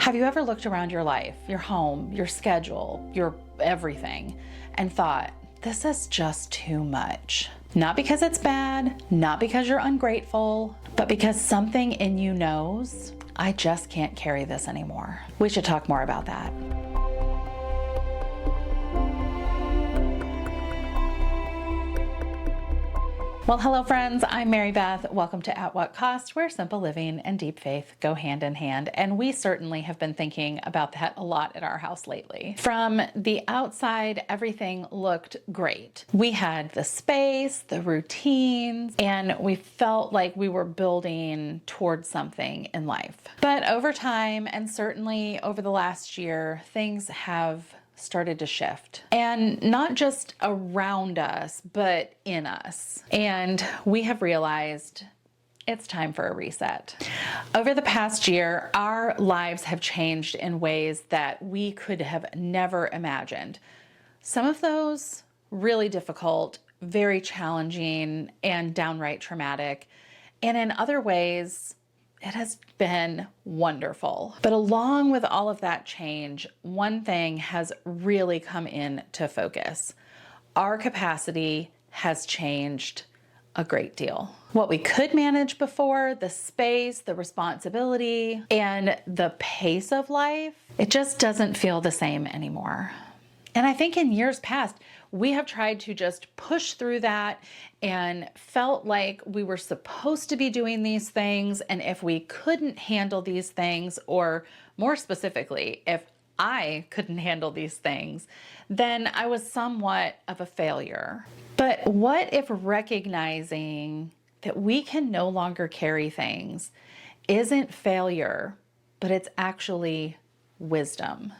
Have you ever looked around your life, your home, your schedule, your everything, and thought, this is just too much? Not because it's bad, not because you're ungrateful, but because something in you knows, I just can't carry this anymore. We should talk more about that. Well, hello friends, I'm Mary Beth. Welcome to At What Cost, where simple living and deep faith go hand in hand. And we certainly have been thinking about that a lot at our house lately. From the outside, everything looked great. We had the space, the routines, and we felt like we were building towards something in life. But over time, and certainly over the last year, things have started to shift, and not just around us, but in us. And we have realized it's time for a reset. Over the past year, our lives have changed in ways that we could have never imagined. Some of those really difficult, very challenging, and downright traumatic. And in other ways, it has been wonderful. But along with all of that change, one thing has really come into focus. Our capacity has changed a great deal. What we could manage before, the space, the responsibility, and the pace of life, it just doesn't feel the same anymore. And I think in years past, we have tried to just push through that and felt like we were supposed to be doing these things. And if we couldn't handle these things, or more specifically, if I couldn't handle these things, then I was somewhat of a failure. But what if recognizing that we can no longer carry things isn't failure, but it's actually wisdom?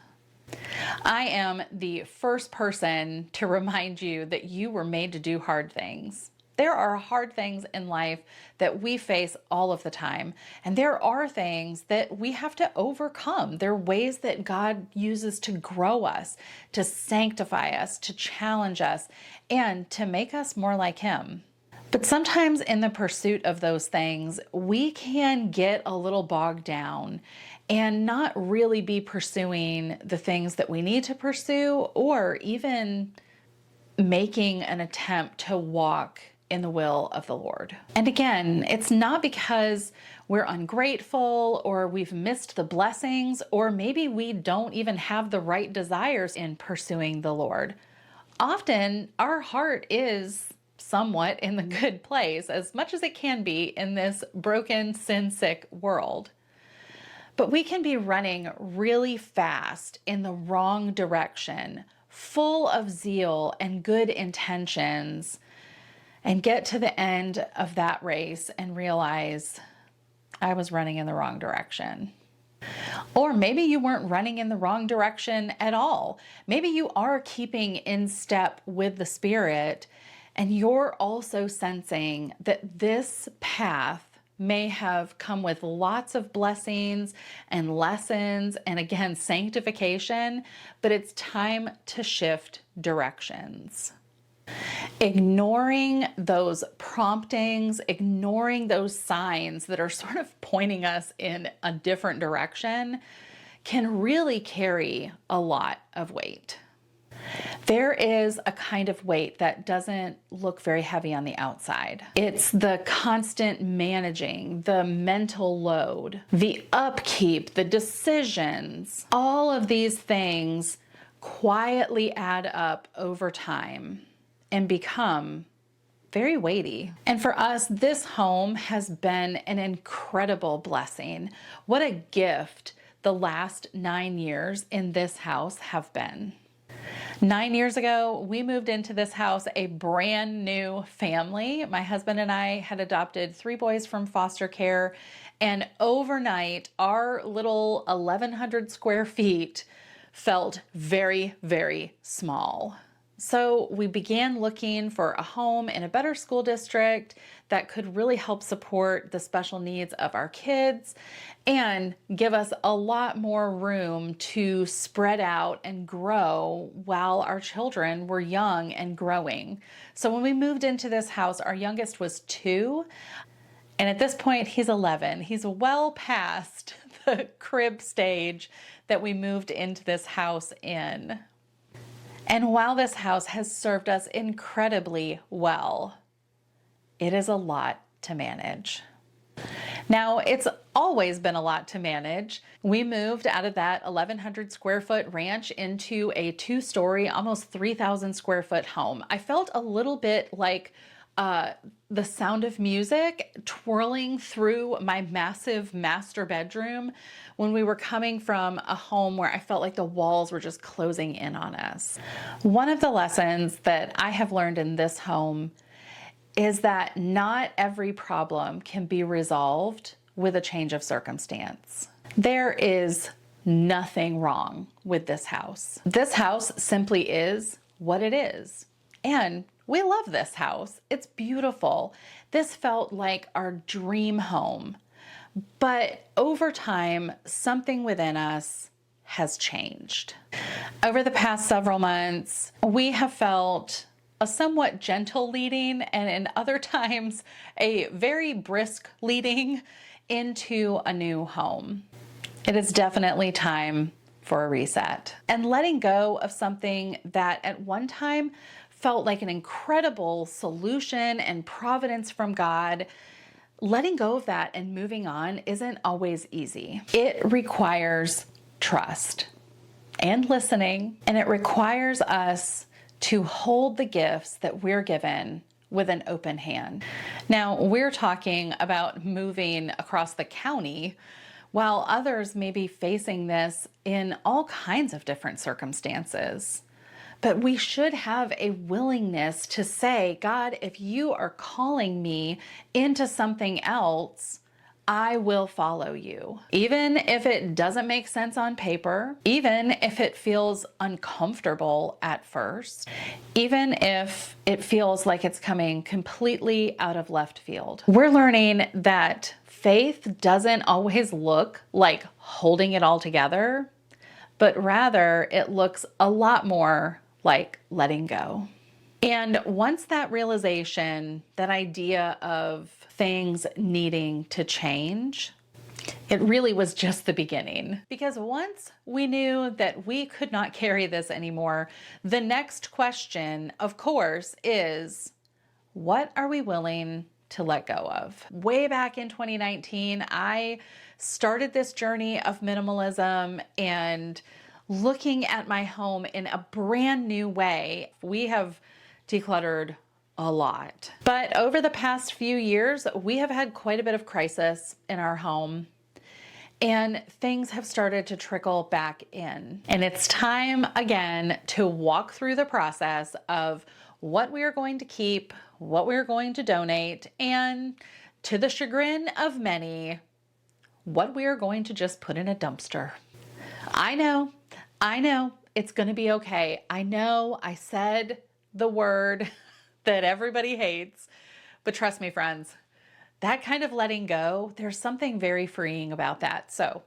I am the first person to remind you that you were made to do hard things. There are hard things in life that we face all of the time, and there are things that we have to overcome. There are ways that God uses to grow us, to sanctify us, to challenge us, and to make us more like Him. But sometimes in the pursuit of those things, we can get a little bogged down and not really be pursuing the things that we need to pursue, or even making an attempt to walk in the will of the Lord. And again, it's not because we're ungrateful or we've missed the blessings, or maybe we don't even have the right desires in pursuing the Lord. Often our heart is somewhat in the good place, as much as it can be in this broken, sin-sick world. But we can be running really fast in the wrong direction, full of zeal and good intentions, and get to the end of that race and realize I was running in the wrong direction. Or maybe you weren't running in the wrong direction at all. Maybe you are keeping in step with the Spirit, and you're also sensing that this path may have come with lots of blessings and lessons, and again, sanctification, but it's time to shift directions. Ignoring those promptings, ignoring those signs that are sort of pointing us in a different direction can really carry a lot of weight. There is a kind of weight that doesn't look very heavy on the outside. It's the constant managing, the mental load, the upkeep, the decisions. All of these things quietly add up over time and become very weighty. And for us, this home has been an incredible blessing. What a gift the last 9 years in this house have been. 9 years ago, we moved into this house a brand new family. My husband and I had adopted 3 boys from foster care, and overnight, our little 1,100 square feet felt very, very small. So we began looking for a home in a better school district that could really help support the special needs of our kids and give us a lot more room to spread out and grow while our children were young and growing. So when we moved into this house, our youngest was 2, and at this point he's 11. He's well past the crib stage that we moved into this house in. And while this house has served us incredibly well, it is a lot to manage. Now, it's always been a lot to manage. We moved out of that 1,100 square foot ranch into a 2-story, almost 3,000 square foot home. I felt a little bit like the Sound of Music twirling through my massive master bedroom when we were coming from a home where I felt like the walls were just closing in on us. One of the lessons that I have learned in this home is that not every problem can be resolved with a change of circumstance. There is nothing wrong with this house. This house simply is what it is. And we love this house. It's beautiful. This felt like our dream home. But over time, something within us has changed. Over the past several months, we have felt a somewhat gentle leading, and in other times, a very brisk leading into a new home. It is definitely time for a reset and letting go of something that at one time felt like an incredible solution and providence from God. Letting go of that and moving on isn't always easy. It requires trust and listening, and it requires us to hold the gifts that we're given with an open hand. Now, we're talking about moving across the county, while others may be facing this in all kinds of different circumstances. But we should have a willingness to say, God, if you are calling me into something else, I will follow you. Even if it doesn't make sense on paper, even if it feels uncomfortable at first, even if it feels like it's coming completely out of left field. We're learning that faith doesn't always look like holding it all together, but rather it looks a lot more like letting go. And once that realization, that idea of things needing to change, it really was just the beginning. Because once we knew that we could not carry this anymore, the next question, of course, is what are we willing to let go of? Way back in 2019, I started this journey of minimalism and looking at my home in a brand new way. We have decluttered a lot. But over the past few years, we have had quite a bit of crisis in our home, and things have started to trickle back in. And it's time again to walk through the process of what we are going to keep, what we are going to donate, and to the chagrin of many, what we are going to just put in a dumpster. I know, it's going to be okay. I know I said the word that everybody hates, but trust me, friends, that kind of letting go, there's something very freeing about that. So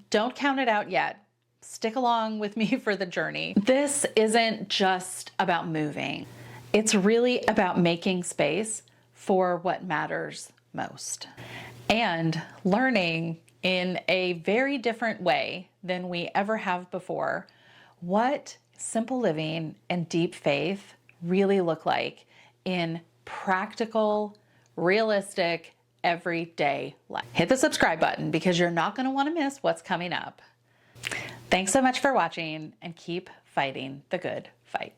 don't count it out yet. Stick along with me for the journey. This isn't just about moving. It's really about making space for what matters most and learning in a very different way than we ever have before what simple living and deep faith really look like in practical, realistic, everyday life. Hit the subscribe button because you're not going to want to miss what's coming up. Thanks so much for watching, and keep fighting the good fight.